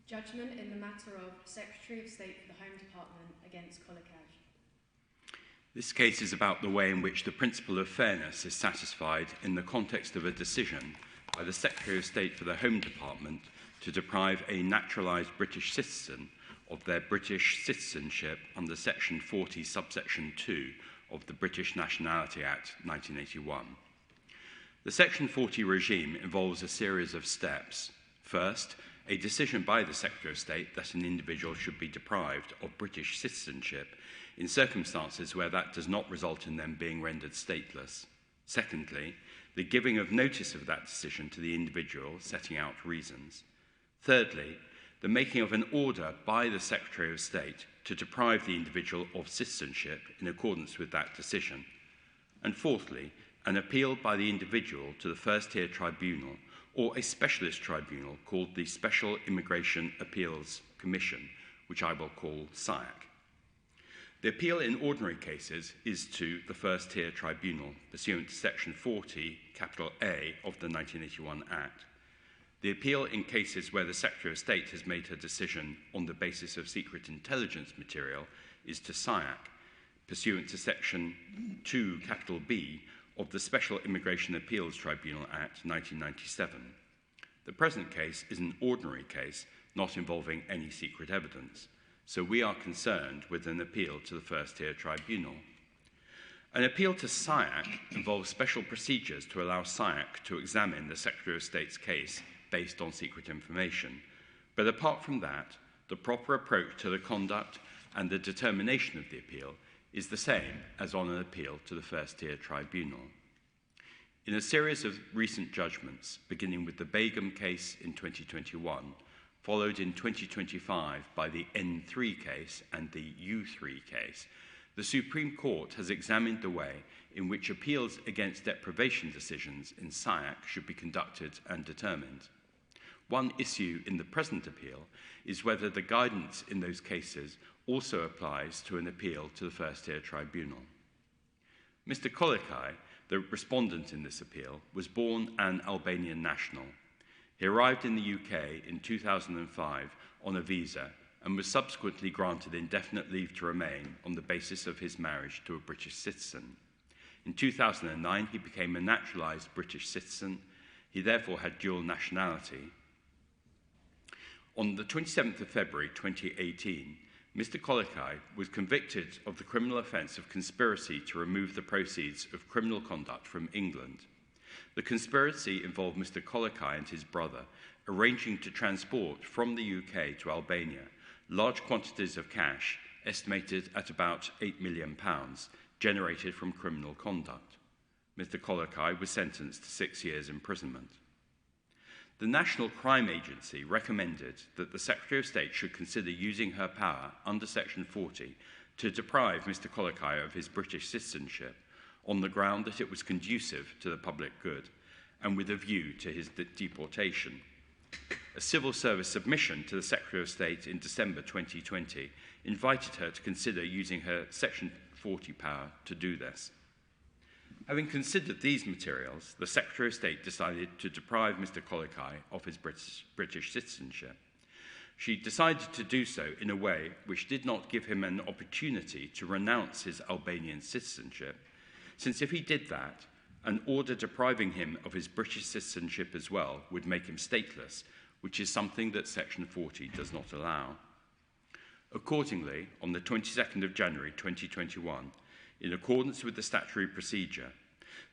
Judgment in the matter of Secretary of State for the Home Department against Kolicaj. This case is about the way in which the principle of fairness is satisfied in the context of a decision by the Secretary of State for the Home Department to deprive a naturalised British citizen of their British citizenship under Section 40, subsection 2 of the British Nationality Act 1981. The Section 40 regime involves a series of steps. First, a decision by the Secretary of State that an individual should be deprived of British citizenship in circumstances where that does not result in them being rendered stateless. Secondly, the giving of notice of that decision to the individual, setting out reasons. Thirdly, the making of an order by the Secretary of State to deprive the individual of citizenship in accordance with that decision. And fourthly, an appeal by the individual to the first-tier tribunal or a specialist tribunal called the Special Immigration Appeals Commission, which I will call SIAC. The appeal in ordinary cases is to the first-tier tribunal, pursuant to Section 40, capital A of the 1981 Act. The appeal in cases where the Secretary of State has made her decision on the basis of secret intelligence material is to SIAC, pursuant to Section 2, capital B of the Special Immigration Appeals Tribunal Act 1997. The present case is an ordinary case not involving any secret evidence, so we are concerned with an appeal to the first-tier tribunal. An appeal to SIAC involves special procedures to allow SIAC to examine the Secretary of State's case based on secret information, but apart from that, the proper approach to the conduct and the determination of the appeal is the same as on an appeal to the first-tier tribunal. In a series of recent judgments, beginning with the Begum case in 2021, followed in 2025 by the N3 case and the U3 case, the Supreme Court has examined the way in which appeals against deprivation decisions in SIAC should be conducted and determined. One issue in the present appeal is whether the guidance in those cases also applies to an appeal to the first-tier tribunal. Mr Kolicaj, the respondent in this appeal, was born an Albanian national. He arrived in the UK in 2005 on a visa and was subsequently granted indefinite leave to remain on the basis of his marriage to a British citizen. In 2009, he became a naturalised British citizen. He therefore had dual nationality. On the 27th of February 2018, Mr Kolicaj was convicted of the criminal offence of conspiracy to remove the proceeds of criminal conduct from England. The conspiracy involved Mr Kolicaj and his brother arranging to transport from the UK to Albania large quantities of cash, estimated at about £8 million, generated from criminal conduct. Mr Kolicaj was sentenced to 6 years' imprisonment. The National Crime Agency recommended that the Secretary of State should consider using her power under Section 40 to deprive Mr Kolicaj of his British citizenship on the ground that it was conducive to the public good and with a view to his deportation. A civil service submission to the Secretary of State in December 2020 invited her to consider using her Section 40 power to do this. Having considered these materials, the Secretary of State decided to deprive Mr Kolicaj of his British citizenship. She decided to do so in a way which did not give him an opportunity to renounce his Albanian citizenship, since if he did that, an order depriving him of his British citizenship as well would make him stateless, which is something that Section 40 does not allow. Accordingly, on the 22nd of January 2021, in accordance with the statutory procedure,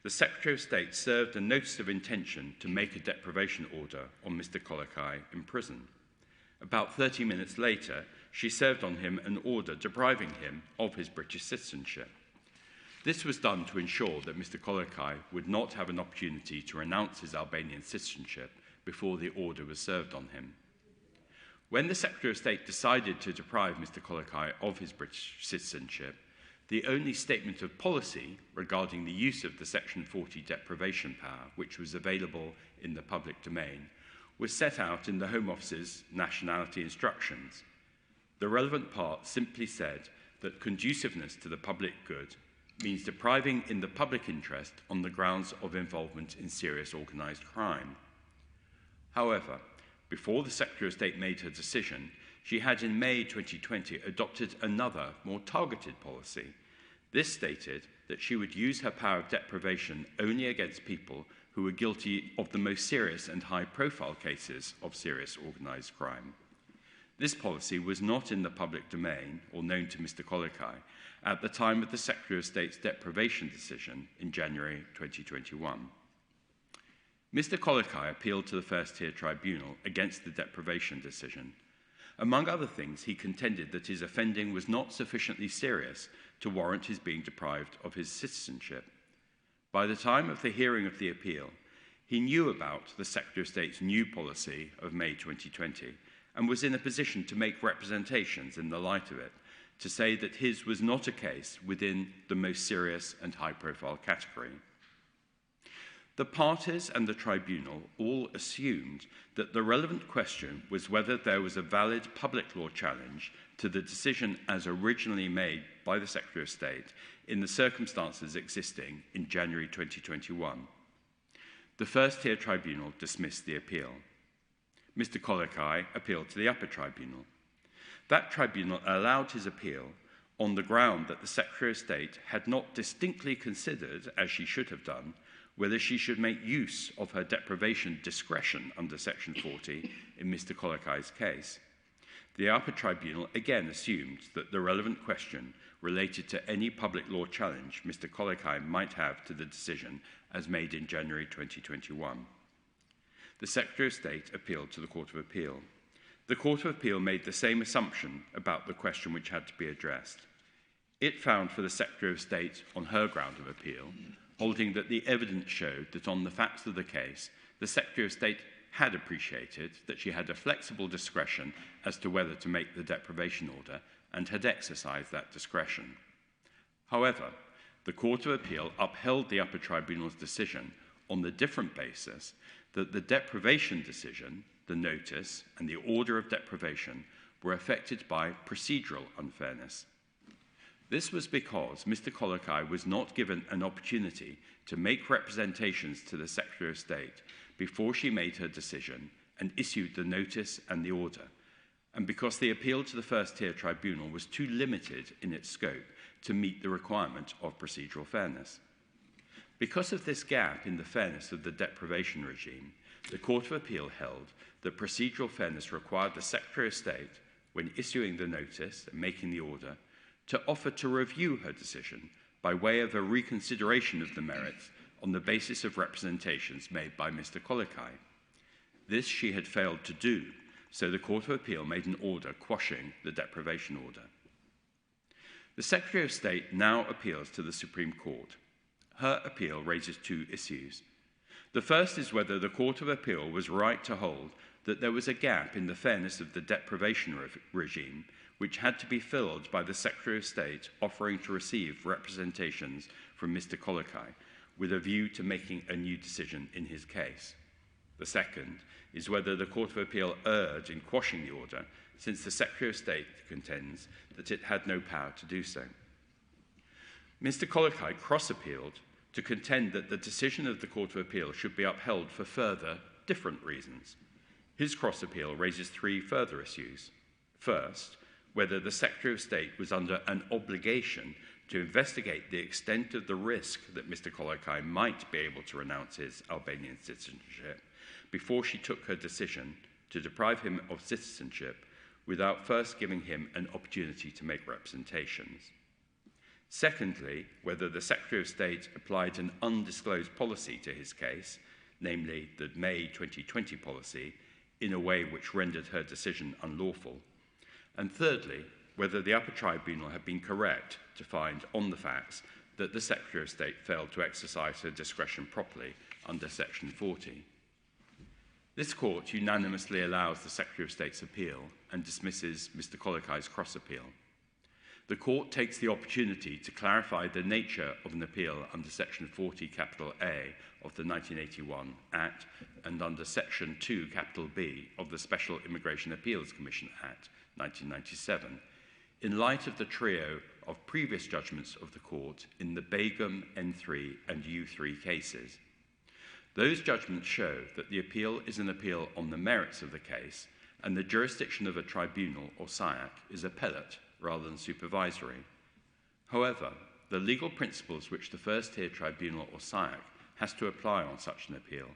the Secretary of State served a notice of intention to make a deprivation order on Mr Kolicaj in prison. About 30 minutes later, she served on him an order depriving him of his British citizenship. This was done to ensure that Mr Kolicaj would not have an opportunity to renounce his Albanian citizenship before the order was served on him. When the Secretary of State decided to deprive Mr Kolicaj of his British citizenship, the only statement of policy regarding the use of the Section 40 deprivation power, which was available in the public domain, was set out in the Home Office's nationality instructions. The relevant part simply said that conduciveness to the public good means depriving in the public interest on the grounds of involvement in serious organised crime. However, before the Secretary of State made her decision, she had in May 2020 adopted another, more targeted policy. This stated that she would use her power of deprivation only against people who were guilty of the most serious and high-profile cases of serious organised crime. This policy was not in the public domain or known to Mr Kolicaj at the time of the Secretary of State's deprivation decision in January 2021. Mr Kolicaj appealed to the first-tier tribunal against the deprivation decision. Among other things, he contended that his offending was not sufficiently serious to warrant his being deprived of his citizenship. By the time of the hearing of the appeal, he knew about the Secretary of State's new policy of May 2020 and was in a position to make representations in the light of it, to say that his was not a case within the most serious and high-profile category. The parties and the tribunal all assumed that the relevant question was whether there was a valid public law challenge to the decision as originally made by the Secretary of State in the circumstances existing in January 2021. The first-tier tribunal dismissed the appeal. Mr Kolicaj appealed to the upper tribunal. That tribunal allowed his appeal on the ground that the Secretary of State had not distinctly considered, as she should have done, whether she should make use of her deprivation discretion under Section 40 in Mr Kolikaj's case. The upper tribunal again assumed that the relevant question related to any public law challenge Mr Kolicaj might have to the decision as made in January 2021. The Secretary of State appealed to the Court of Appeal. The Court of Appeal made the same assumption about the question which had to be addressed. It found for the Secretary of State on her ground of appeal, holding that the evidence showed that on the facts of the case, the Secretary of State had appreciated that she had a flexible discretion as to whether to make the deprivation order and had exercised that discretion. However, the Court of Appeal upheld the upper tribunal's decision on the different basis that the deprivation decision, the notice, and the order of deprivation were affected by procedural unfairness. This was because Mr Kolicaj was not given an opportunity to make representations to the Secretary of State before she made her decision and issued the notice and the order, and because the appeal to the first-tier tribunal was too limited in its scope to meet the requirement of procedural fairness. Because of this gap in the fairness of the deprivation regime, the Court of Appeal held that procedural fairness required the Secretary of State, when issuing the notice and making the order, to offer to review her decision by way of a reconsideration of the merits on the basis of representations made by Mr Kolicaj. This she had failed to do, so the Court of Appeal made an order quashing the deprivation order. The Secretary of State now appeals to the Supreme Court. Her appeal raises two issues. The first is whether the Court of Appeal was right to hold that there was a gap in the fairness of the deprivation regime which had to be filled by the Secretary of State offering to receive representations from Mr Kolicaj with a view to making a new decision in his case. The second is whether the Court of Appeal erred in quashing the order, since the Secretary of State contends that it had no power to do so. Mr Kolicaj cross-appealed to contend that the decision of the Court of Appeal should be upheld for further, different reasons. His cross-appeal raises three further issues. First, whether the Secretary of State was under an obligation to investigate the extent of the risk that Mr Kolicaj might be able to renounce his Albanian citizenship before she took her decision to deprive him of citizenship without first giving him an opportunity to make representations. Secondly, whether the Secretary of State applied an undisclosed policy to his case, namely the May 2020 policy, in a way which rendered her decision unlawful. And thirdly, whether the upper tribunal had been correct to find on the facts that the Secretary of State failed to exercise her discretion properly under Section 40. This court unanimously allows the Secretary of State's appeal and dismisses Mr Kolikaj's cross-appeal. The court takes the opportunity to clarify the nature of an appeal under Section 40 capital A of the 1981 Act and under Section 2 capital B of the Special Immigration Appeals Commission Act 1997, in light of the trio of previous judgments of the court in the Begum, N3 and U3 cases. Those judgments show that the appeal is an appeal on the merits of the case, and the jurisdiction of a tribunal or SIAC is appellate rather than supervisory. However, the legal principles which the first-tier tribunal or SIAC has to apply on such an appeal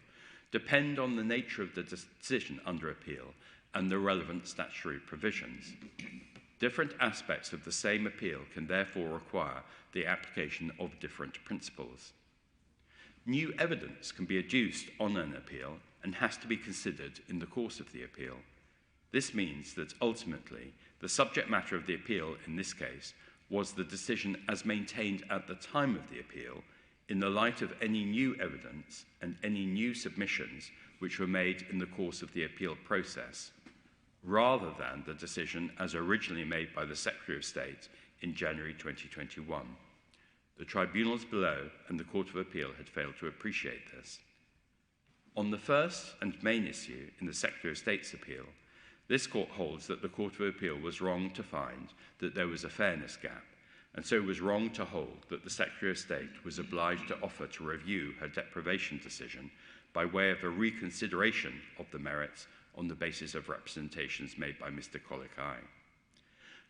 depend on the nature of the decision under appeal and the relevant statutory provisions. Different aspects of the same appeal can therefore require the application of different principles. New evidence can be adduced on an appeal and has to be considered in the course of the appeal. This means that ultimately the subject matter of the appeal in this case was the decision as maintained at the time of the appeal in the light of any new evidence and any new submissions which were made in the course of the appeal process, rather than the decision as originally made by the Secretary of State in January 2021. The tribunals below and the Court of Appeal had failed to appreciate this. On the first and main issue in the Secretary of State's appeal, this court holds that the Court of Appeal was wrong to find that there was a fairness gap, and so was wrong to hold that the Secretary of State was obliged to offer to review her deprivation decision by way of a reconsideration of the merits on the basis of representations made by Mr Kolicaj.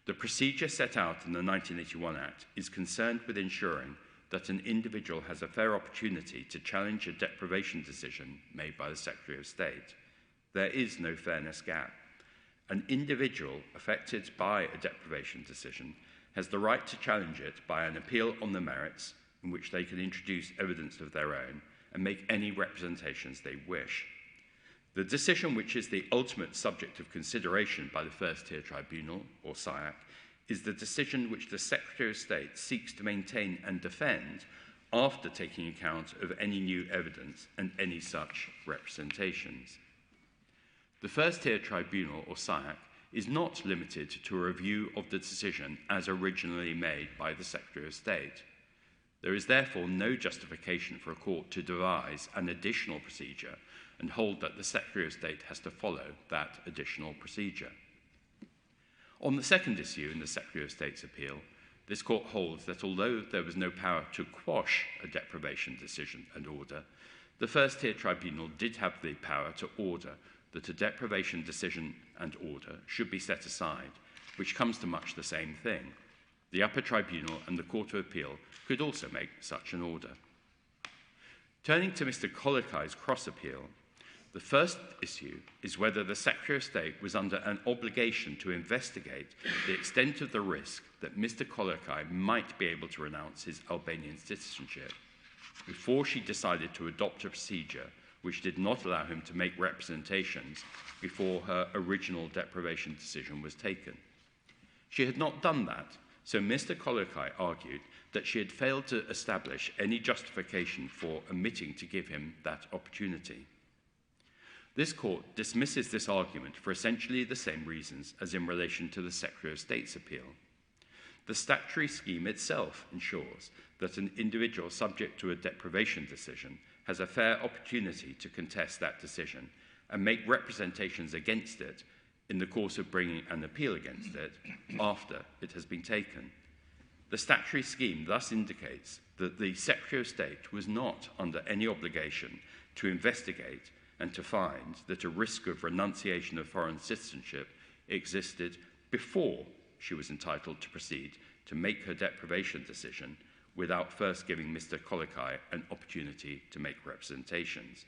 The procedure set out in the 1981 Act is concerned with ensuring that an individual has a fair opportunity to challenge a deprivation decision made by the Secretary of State. There is no fairness gap. An individual affected by a deprivation decision has the right to challenge it by an appeal on the merits, in which they can introduce evidence of their own and make any representations they wish. The decision, which is the ultimate subject of consideration by the first-tier tribunal, or SIAC, is the decision which the Secretary of State seeks to maintain and defend after taking account of any new evidence and any such representations. The first-tier tribunal, or SIAC, is not limited to a review of the decision as originally made by the Secretary of State. There is therefore no justification for a court to devise an additional procedure and hold that the Secretary of State has to follow that additional procedure. On the second issue in the Secretary of State's appeal, this court holds that although there was no power to quash a deprivation decision and order, the first-tier tribunal did have the power to order that a deprivation decision and order should be set aside, which comes to much the same thing. The upper tribunal and the Court of Appeal could also make such an order. Turning to Mr Kolicaj's cross-appeal, the first issue is whether the Secretary of State was under an obligation to investigate the extent of the risk that Mr Kolicaj might be able to renounce his Albanian citizenship before she decided to adopt a procedure which did not allow him to make representations before her original deprivation decision was taken. She had not done that, so Mr Kolicaj argued that she had failed to establish any justification for omitting to give him that opportunity. This court dismisses this argument for essentially the same reasons as in relation to the Secretary of State's appeal. The statutory scheme itself ensures that an individual subject to a deprivation decision has a fair opportunity to contest that decision and make representations against it in the course of bringing an appeal against it after it has been taken. The statutory scheme thus indicates that the Secretary of State was not under any obligation to investigate and to find that a risk of renunciation of foreign citizenship existed before she was entitled to proceed to make her deprivation decision without first giving Mr Kolicaj an opportunity to make representations.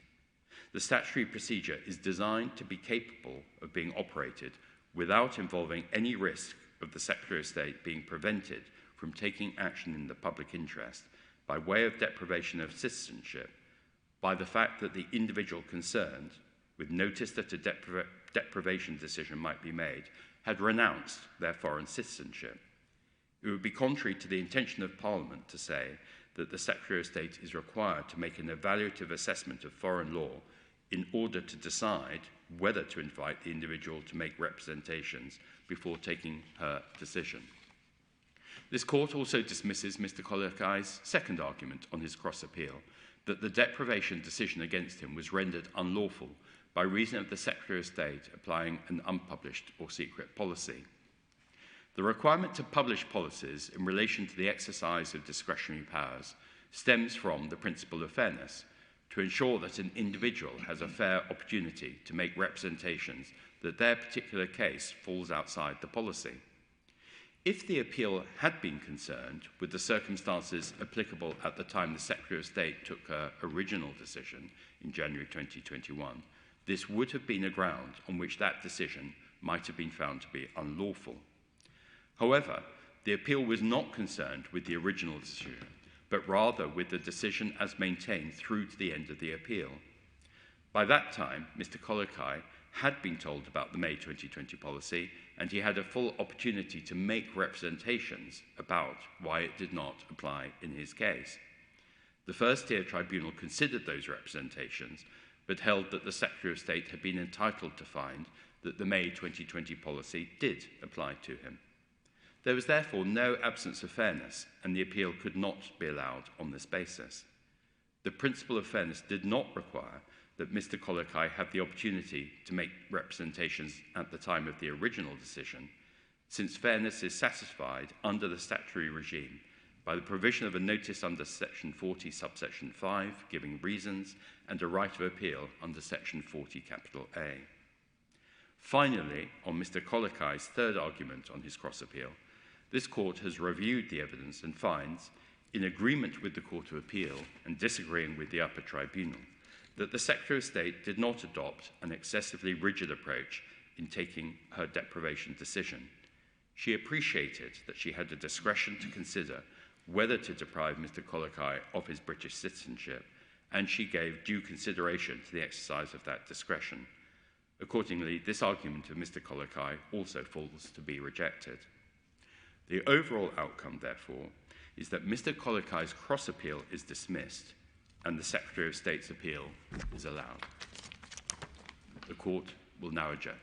The statutory procedure is designed to be capable of being operated without involving any risk of the Secretary of State being prevented from taking action in the public interest by way of deprivation of citizenship by the fact that the individual concerned, with notice that a deprivation decision might be made, had renounced their foreign citizenship. It would be contrary to the intention of Parliament to say that the Secretary of State is required to make an evaluative assessment of foreign law in order to decide whether to invite the individual to make representations before taking her decision. This court also dismisses Mr Kolicaj's second argument on his cross-appeal, that the deprivation decision against him was rendered unlawful by reason of the Secretary of State applying an unpublished or secret policy. The requirement to publish policies in relation to the exercise of discretionary powers stems from the principle of fairness, to ensure that an individual has a fair opportunity to make representations that their particular case falls outside the policy. If the appeal had been concerned with the circumstances applicable at the time the Secretary of State took her original decision in January 2021, this would have been a ground on which that decision might have been found to be unlawful. However, the appeal was not concerned with the original decision, but rather with the decision as maintained through to the end of the appeal. By that time, Mr Kolicaj had been told about the May 2020 policy, and he had a full opportunity to make representations about why it did not apply in his case. The first-tier tribunal considered those representations, but held that the Secretary of State had been entitled to find that the May 2020 policy did apply to him. There was therefore no absence of fairness, and the appeal could not be allowed on this basis. The principle of fairness did not require that Mr Kolicaj have the opportunity to make representations at the time of the original decision, since fairness is satisfied under the statutory regime by the provision of a notice under Section 40, subsection 5, giving reasons, and a right of appeal under Section 40, capital A. Finally, on Mr Kolikaj's third argument on his cross-appeal, this court has reviewed the evidence and finds, in agreement with the Court of Appeal and disagreeing with the upper tribunal, that the Secretary of State did not adopt an excessively rigid approach in taking her deprivation decision. She appreciated that she had the discretion to consider whether to deprive Mr Kolicaj of his British citizenship, and she gave due consideration to the exercise of that discretion. Accordingly, this argument of Mr Kolicaj also falls to be rejected. The overall outcome, therefore, is that Mr Kolikaj's cross-appeal is dismissed and the Secretary of State's appeal is allowed. The Court will now adjourn.